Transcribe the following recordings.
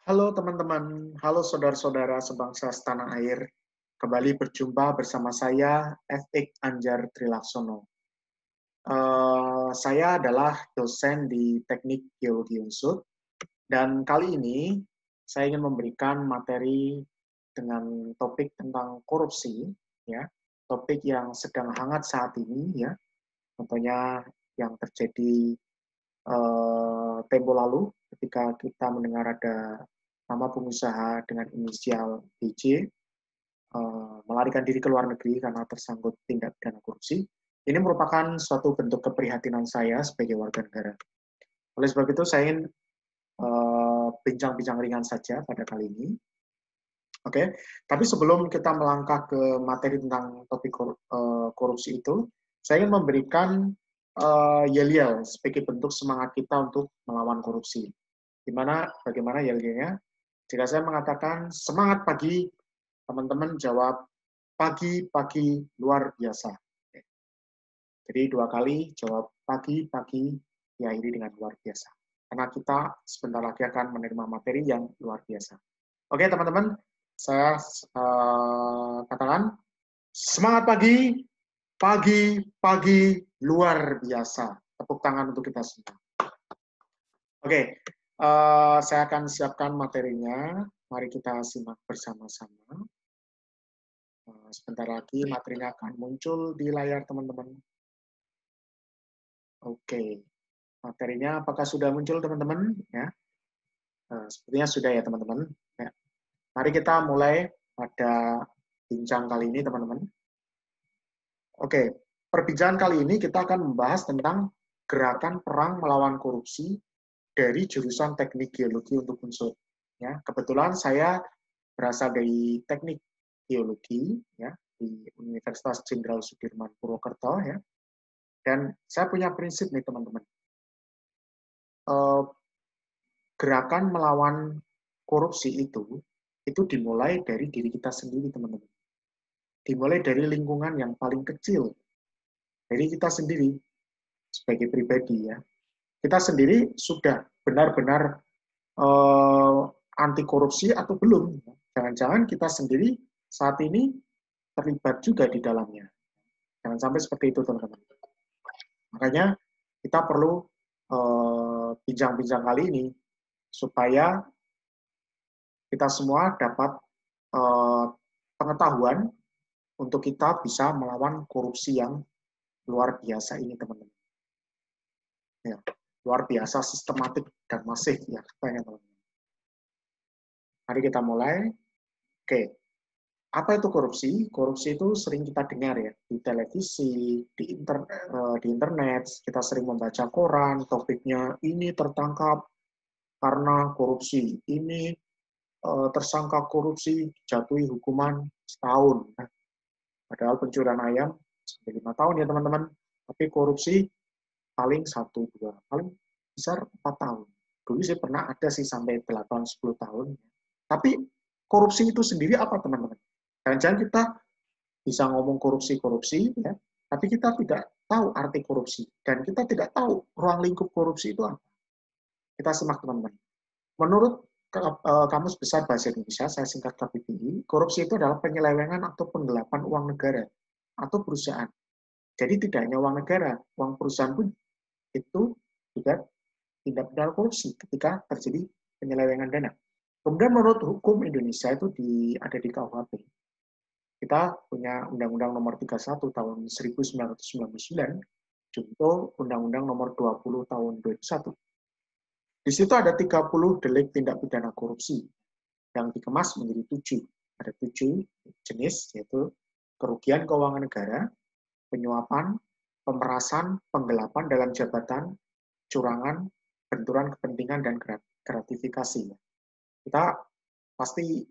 Halo teman-teman, halo saudara-saudara sebangsa setanah air. Kembali berjumpa bersama saya, FX Anjar Trilaksono. Saya adalah dosen di Teknik Geologi Unsur, dan kali ini saya ingin memberikan materi dengan topik tentang korupsi, ya, topik yang sedang hangat saat ini, ya, contohnya yang terjadi tempo lalu ketika kita mendengar ada nama pengusaha dengan inisial DJ melarikan diri ke luar negeri karena tersangkut tindak pidana korupsi. Ini merupakan suatu bentuk keprihatinan saya sebagai warga negara. Oleh sebab itu, saya ingin bincang-bincang ringan saja pada kali ini. Oke, tapi sebelum kita melangkah ke materi tentang topik korupsi itu, saya ingin memberikan yel-yel sebagai bentuk semangat kita untuk melawan korupsi. Bagaimana yel-yelnya? Jika saya mengatakan semangat pagi, teman-teman jawab pagi-pagi luar biasa. Jadi 2 kali jawab pagi-pagi diakhiri dengan luar biasa. Karena kita sebentar lagi akan menerima materi yang luar biasa. Oke teman-teman, saya katakan semangat pagi, pagi-pagi luar biasa. Tepuk tangan untuk kita semua. Oke, saya akan siapkan materinya. Mari kita simak bersama-sama. Sebentar lagi materinya akan muncul di layar teman-teman. Oke, materinya apakah sudah muncul teman-teman? Ya, sepertinya sudah ya teman-teman. Ya. Mari kita mulai pada bincang kali ini teman-teman. Oke, perbincangan kali ini kita akan membahas tentang gerakan perang melawan korupsi dari jurusan Teknik Geologi untuk Unsur. Ya, kebetulan saya berasal dari Teknik Geologi ya di Universitas Jenderal Sudirman Purwokerto ya. Dan saya punya prinsip nih teman-teman. Gerakan melawan korupsi itu dimulai dari diri kita sendiri teman-teman. Dimulai dari lingkungan yang paling kecil, dari kita sendiri sebagai pribadi ya. Kita sendiri sudah benar-benar anti korupsi atau belum? Jangan-jangan kita sendiri saat ini terlibat juga di dalamnya. Jangan sampai seperti itu teman-teman. Makanya kita perlu bincang-bincang kali ini supaya kita semua dapat pengetahuan untuk kita bisa melawan korupsi yang luar biasa ini teman-teman. Ya, luar biasa sistematik dan masif ya katanya teman-teman. Mari kita mulai. Oke, apa itu korupsi? Korupsi itu sering kita dengar ya di televisi, di internet, kita sering membaca koran, topiknya ini tertangkap karena korupsi, ini tersangka korupsi jatuhi hukuman setahun. Padahal pencurian ayam sampai 5 tahun ya teman-teman. Tapi korupsi paling 1-2, paling besar 4 tahun. Dulu sih pernah ada sih sampai 8-10 tahun. Tapi korupsi itu sendiri apa teman-teman? Jangan-jangan kita bisa ngomong korupsi-korupsi, ya, tapi kita tidak tahu arti korupsi. Dan kita tidak tahu ruang lingkup korupsi itu apa. Kita simak teman-teman. Menurut Kamus Besar Bahasa Indonesia, saya singkat KBBI, korupsi itu adalah penyelewengan atau penggelapan uang negara atau perusahaan. Jadi tidak hanya uang negara, uang perusahaan pun itu juga tindak pidana korupsi ketika terjadi penyelewengan dana. Kemudian menurut hukum Indonesia itu ada di KUHP. Kita punya Undang-Undang Nomor 31 tahun 1999, junto Undang-Undang Nomor 20 tahun 2001. Di situ ada 30 delik tindak pidana korupsi yang dikemas menjadi 7. Ada 7 jenis, yaitu kerugian keuangan negara, penyuapan, pemerasan, penggelapan dalam jabatan, curangan, benturan kepentingan, dan gratifikasi. Kita pasti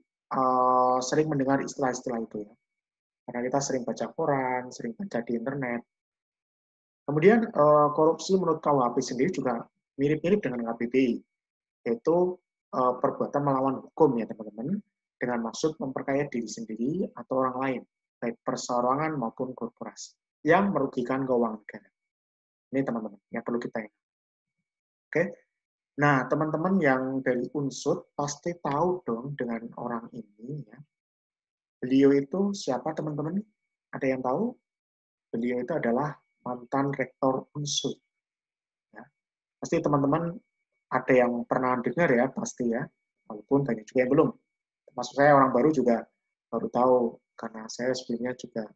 sering mendengar istilah-istilah itu ya. Karena kita sering baca koran, sering baca di internet. Kemudian korupsi menurut KUHP sendiri juga mirip-mirip dengan KBBI, yaitu perbuatan melawan hukum ya teman-teman, dengan maksud memperkaya diri sendiri atau orang lain, baik perseorangan maupun korporasi, yang merugikan keuangan negara. Ini teman-teman yang perlu kita ingat. Oke. Nah, teman-teman yang dari Unsud pasti tahu dong dengan orang ini ya. Beliau itu siapa teman-teman? Ada yang tahu? Beliau itu adalah mantan rektor Unsud. Ya. Pasti teman-teman ada yang pernah dengar ya, pasti ya. Walaupun banyak juga yang belum. Maksud saya orang baru juga baru tahu, karena saya sebelumnya juga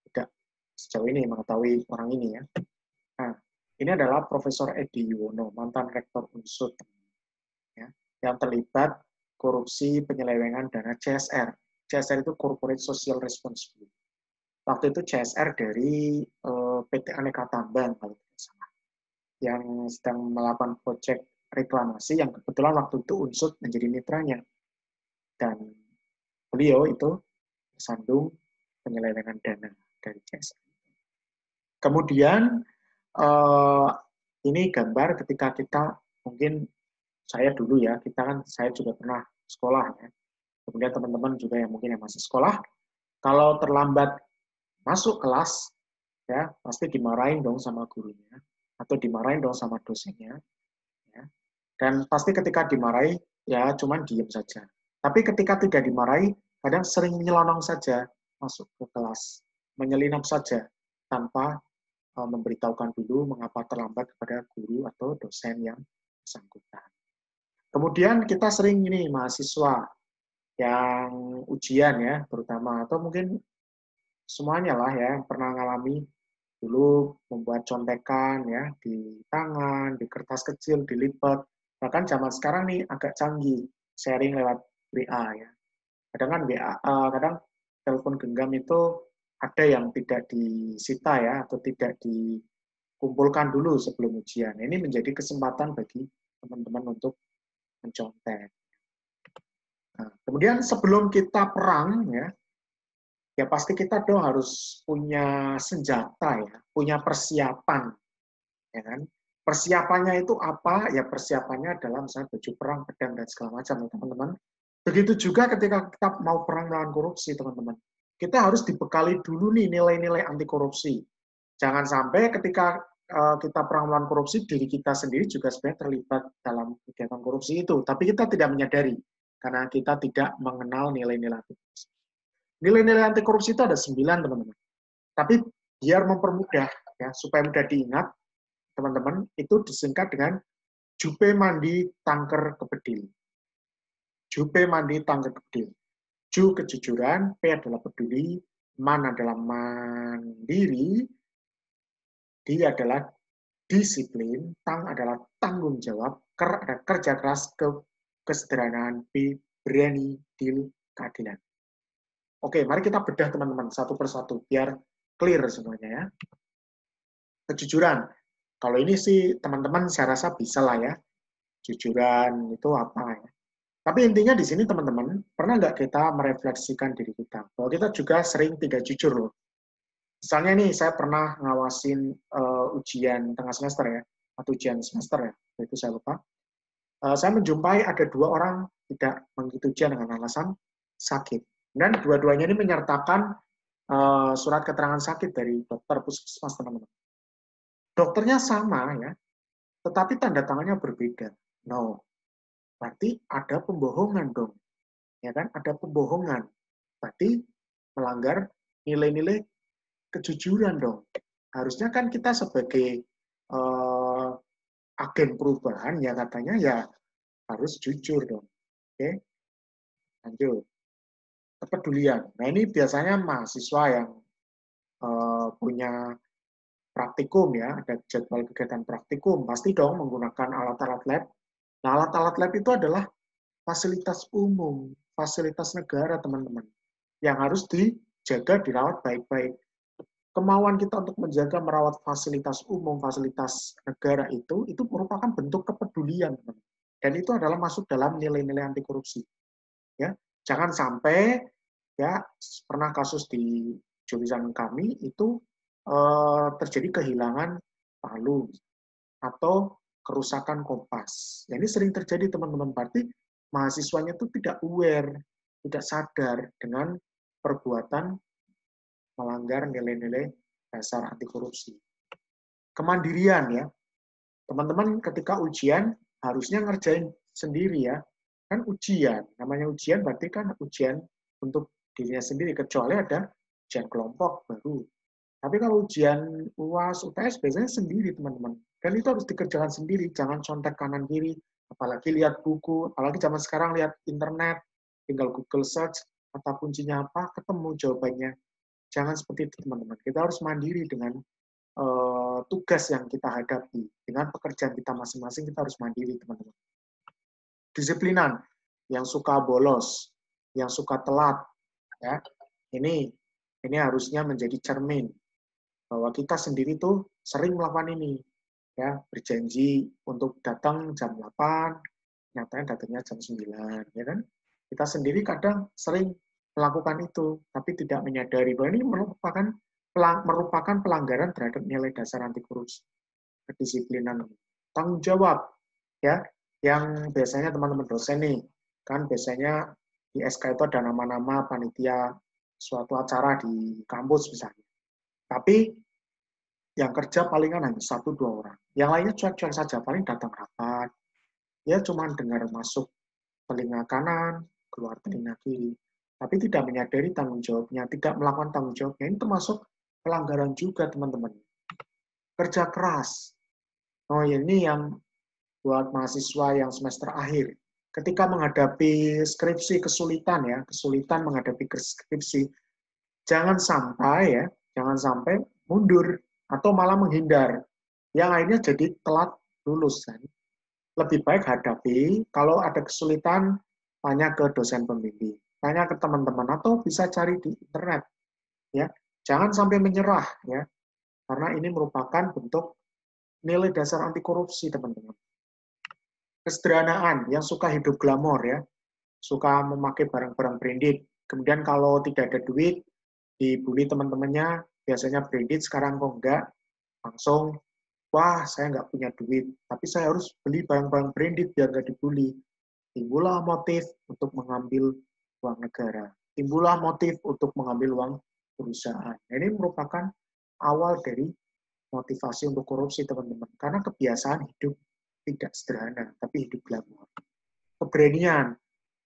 tidak sejauh ini mengetahui orang ini ya. Nah, ini adalah Profesor Edi Yuwono, mantan rektor Unsud, ya, yang terlibat korupsi penyelewengan dana CSR. CSR itu Corporate Social Responsibility. Waktu itu CSR dari PT Aneka Tambang kalau tidak salah, yang sedang melakukan proyek reklamasi yang kebetulan waktu itu Unsud menjadi mitranya, dan beliau itu tersandung penyelewengan dana dari CSR. Kemudian ini gambar ketika kita mungkin saya dulu ya, saya juga pernah sekolah ya. Kemudian teman-teman juga yang mungkin yang masih sekolah, kalau terlambat masuk kelas ya pasti dimarahin dong sama gurunya atau dimarahin dong sama dosennya ya. Dan pasti ketika dimarahi ya cuman diem saja. Tapi ketika tidak dimarahi kadang sering menyelonong saja masuk ke kelas, menyelinap saja tanpa memberitahukan dulu mengapa terlambat kepada guru atau dosen yang bersangkutan. Kemudian kita sering ini mahasiswa yang ujian ya terutama, atau mungkin semuanya lah ya yang pernah mengalami dulu membuat contekan ya di tangan, di kertas kecil, dilipat. Bahkan zaman sekarang nih agak canggih, sharing lewat WA ya. Kadang kan WA, kadang telepon genggam itu ada yang tidak disita ya atau tidak dikumpulkan dulu sebelum ujian. Ini menjadi kesempatan bagi teman-teman untuk mencontek. Nah, kemudian sebelum kita perang ya pasti kita dong harus punya senjata ya, punya persiapan, ya kan? Persiapannya itu apa? Ya persiapannya adalah misalnya baju perang, pedang dan segala macam, teman-teman. Begitu juga ketika kita mau perang melawan korupsi, teman-teman. Kita harus dibekali dulu nih nilai-nilai anti korupsi. Jangan sampai ketika kita perang melawan korupsi, diri kita sendiri juga sebenarnya terlibat dalam kegiatan korupsi itu, tapi kita tidak menyadari karena kita tidak mengenal nilai-nilai anti korupsi. Nilai-nilai anti korupsi itu ada 9, teman-teman. Tapi biar mempermudah, ya supaya mudah diingat, teman-teman, itu disingkat dengan Jupe Mandi Tangker Kepedil. Jupe Mandi Tangker Kepedil. Ju kejujuran, P adalah peduli, Man adalah mandiri, D adalah disiplin, Tang adalah tanggung jawab, Ker adalah kerja keras, kesederhanaan, B berani, Dil keadilan. Oke, mari kita bedah teman-teman satu persatu biar clear semuanya ya. Kejujuran. Kalau ini sih teman-teman saya rasa bisa lah ya. Jujuran itu apa ya. Tapi intinya di sini teman-teman, pernah nggak kita merefleksikan diri kita? Bahwa kita juga sering tidak jujur loh. Misalnya nih, saya pernah ngawasin ujian tengah semester ya, atau ujian semester ya, itu saya lupa. Saya menjumpai ada 2 orang tidak mengikuti ujian dengan alasan sakit. Dan dua-duanya ini menyertakan surat keterangan sakit dari dokter puskesmas, teman-teman. Dokternya sama ya, tetapi tanda tangannya berbeda. No, berarti ada pembohongan dong. Ya kan? Ada pembohongan. Berarti melanggar nilai-nilai kejujuran dong. Harusnya kan kita sebagai agen perubahan ya katanya ya harus jujur dong. Oke, lanjut. Kepedulian. Nah ini biasanya mahasiswa yang punya praktikum ya, ada jadwal kegiatan praktikum, pasti dong menggunakan alat-alat lab. Nah, alat-alat lab itu adalah fasilitas umum, fasilitas negara, teman-teman, yang harus dijaga, dirawat baik-baik. Kemauan kita untuk menjaga merawat fasilitas umum, fasilitas negara itu merupakan bentuk kepedulian, teman-teman. Dan itu adalah masuk dalam nilai-nilai anti korupsi. Ya, jangan sampai ya pernah kasus di jurusan kami itu terjadi kehilangan palu atau kerusakan kompas. Ya, ini sering terjadi teman-teman, berarti mahasiswanya itu tidak aware, tidak sadar dengan perbuatan melanggar nilai-nilai dasar anti korupsi. Kemandirian ya. Teman-teman ketika ujian harusnya ngerjain sendiri ya. Kan ujian, namanya ujian berarti kan ujian untuk dirinya sendiri, kecuali ada ujian kelompok baru. Tapi kalau ujian UAS, UTS biasanya sendiri teman-teman. Dan itu harus dikerjakan sendiri, jangan contek kanan kiri, apalagi lihat buku, apalagi zaman sekarang lihat internet, tinggal Google search, kata kuncinya apa, ketemu jawabannya. Jangan seperti itu teman-teman. Kita harus mandiri dengan tugas yang kita hadapi. Dengan pekerjaan kita masing-masing, kita harus mandiri teman-teman. Disiplinan, yang suka bolos, yang suka telat, ya ini harusnya menjadi cermin bahwa kita sendiri tuh sering melakukan ini, ya berjanji untuk datang jam 8, nyatanya datangnya jam 9, ya kan? Kita sendiri kadang sering melakukan itu, tapi tidak menyadari bahwa ini merupakan pelanggaran terhadap nilai dasar anti korupsi, kedisiplinan, tanggung jawab, ya yang biasanya teman-teman dosen nih, kan biasanya di SK itu ada nama-nama panitia suatu acara di kampus misalnya. Tapi yang kerja palingan hanya 1-2 orang. Yang lainnya cuek-cuek saja, paling datang rapat. Ya cuma dengar masuk telinga kanan, keluar telinga kiri. Tapi tidak menyadari tanggung jawabnya, tidak melakukan tanggung jawabnya. Ini termasuk pelanggaran juga teman-teman. Kerja keras. Oh ini yang buat mahasiswa yang semester akhir. Ketika menghadapi skripsi kesulitan ya, kesulitan menghadapi skripsi, jangan sampai mundur atau malah menghindar. Yang akhirnya jadi telat lulus kan. Lebih baik hadapi, kalau ada kesulitan tanya ke dosen pembimbing, tanya ke teman-teman atau bisa cari di internet. Ya, jangan sampai menyerah ya. Karena ini merupakan bentuk nilai dasar anti korupsi, teman-teman. Kesederhanaan, yang suka hidup glamor ya, suka memakai barang-barang branded. Kemudian kalau tidak ada duit, dibully teman-temannya, biasanya branded, sekarang kok enggak, langsung, wah saya nggak punya duit, tapi saya harus beli barang-barang branded biar nggak dibully. Timbullah motif untuk mengambil uang negara. Timbullah motif untuk mengambil uang perusahaan. Ini merupakan awal dari motivasi untuk korupsi, teman-teman. Karena kebiasaan hidup tidak sederhana, tapi hidup glamor. Keberanian.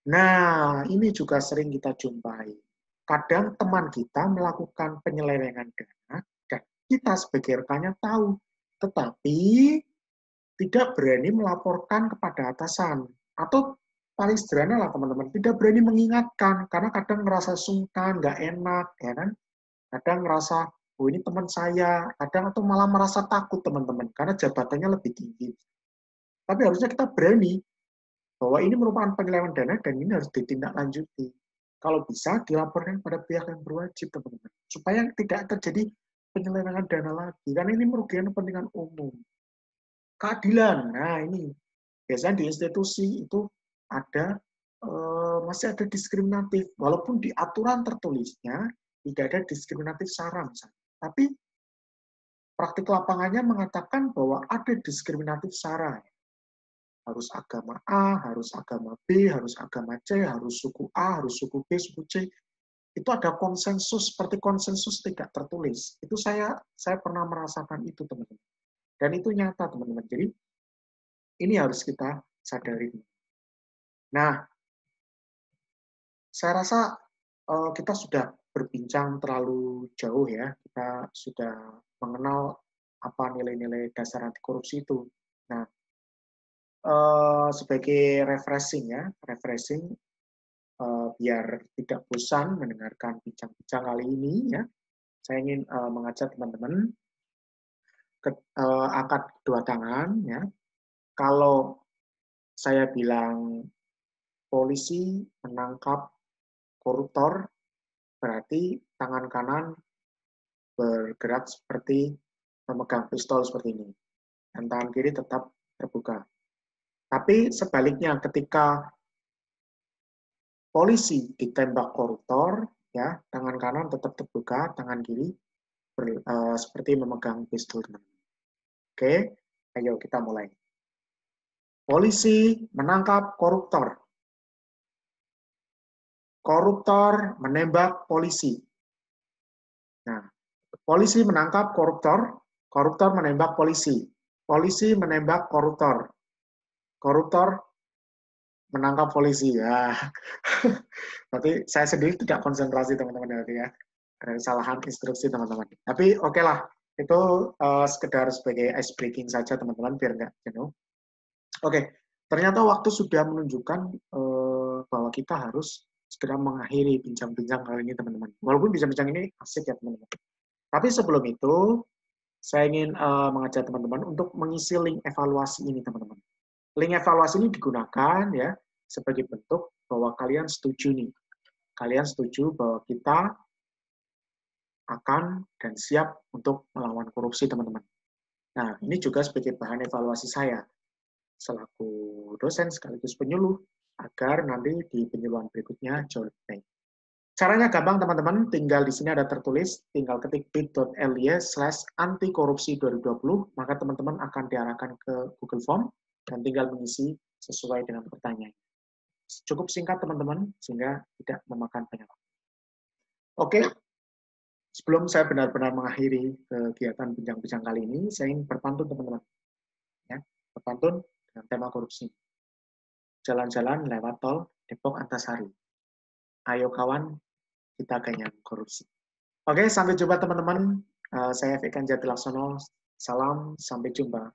Nah, ini juga sering kita jumpai. Kadang teman kita melakukan penyelewengan dana, dan kita sebagai rekannya tahu, tetapi tidak berani melaporkan kepada atasan. Atau paling sederhana lah teman-teman, tidak berani mengingatkan, karena kadang ngerasa sungkan, nggak enak, ya kan? Kadang ngerasa, oh ini teman saya, kadang atau malah merasa takut teman-teman, karena jabatannya lebih tinggi. Tapi harusnya kita berani, bahwa ini merupakan penyelewengan dana dan ini harus ditindaklanjuti. Kalau bisa dilaporkan pada pihak yang berwajib, teman-teman, supaya tidak terjadi penyelewengan dana lagi, karena ini merugikan kepentingan umum. Keadilan, nah ini biasanya di institusi itu ada masih ada diskriminatif, walaupun di aturan tertulisnya tidak ada diskriminatif SARA misalnya, tapi praktik lapangannya mengatakan bahwa ada diskriminatif SARA. Harus agama A, harus agama B, harus agama C, harus suku A, harus suku B, suku C. Itu ada konsensus, seperti konsensus tidak tertulis. Itu saya pernah merasakan itu, teman-teman. Dan itu nyata, teman-teman. Jadi, ini harus kita sadari. Nah, saya rasa kita sudah berbincang terlalu jauh ya. Kita sudah mengenal apa nilai-nilai dasar anti korupsi itu. Nah, sebagai refreshing ya, biar tidak bosan mendengarkan bincang-bincang kali ini ya, saya ingin mengajak teman-teman angkat kedua tangan ya. Kalau saya bilang polisi menangkap koruptor, berarti tangan kanan bergerak seperti memegang pistol seperti ini, dan tangan kiri tetap terbuka. Tapi sebaliknya, ketika polisi ditembak koruptor, ya tangan kanan tetap terbuka, tangan kiri seperti memegang pistol. Oke, ayo kita mulai. Polisi menangkap koruptor. Koruptor menembak polisi. Nah, polisi menangkap koruptor, koruptor menembak polisi. Polisi menembak koruptor. koruptor menangkap polisi ya. Berarti saya sendiri tidak konsentrasi teman-teman ya. Ada kesalahan instruksi teman-teman. Tapi oke lah, itu sekedar sebagai ice breaking saja teman-teman biar nggak jenuh. Oke, ternyata waktu sudah menunjukkan bahwa kita harus segera mengakhiri bincang-bincang kali ini teman-teman. Walaupun bincang-bincang ini asik ya teman-teman. Tapi sebelum itu, saya ingin mengajak teman-teman untuk mengisi link evaluasi ini teman-teman. Link evaluasi ini digunakan ya sebagai bentuk bahwa kalian setuju nih. Kalian setuju bahwa kita akan dan siap untuk melawan korupsi teman-teman. Nah, ini juga sebagai bahan evaluasi saya selaku dosen sekaligus penyuluh agar nanti di penyuluhan berikutnya jauh lebih baik. Caranya gampang teman-teman, tinggal di sini ada tertulis, tinggal ketik bit.ly/antikorupsi2020, maka teman-teman akan diarahkan ke Google Form dan tinggal mengisi sesuai dengan pertanyaan. Cukup singkat teman-teman, sehingga tidak memakan banyak waktu. Oke, sebelum saya benar-benar mengakhiri kegiatan bincang-bincang kali ini, saya ingin berpantun teman-teman. Ya, berpantun dengan tema korupsi. Jalan-jalan lewat tol Depok Antasari. Ayo kawan, kita ganyang korupsi. Oke, sampai jumpa teman-teman. Saya Fikran Jatilaksono. Salam, sampai jumpa.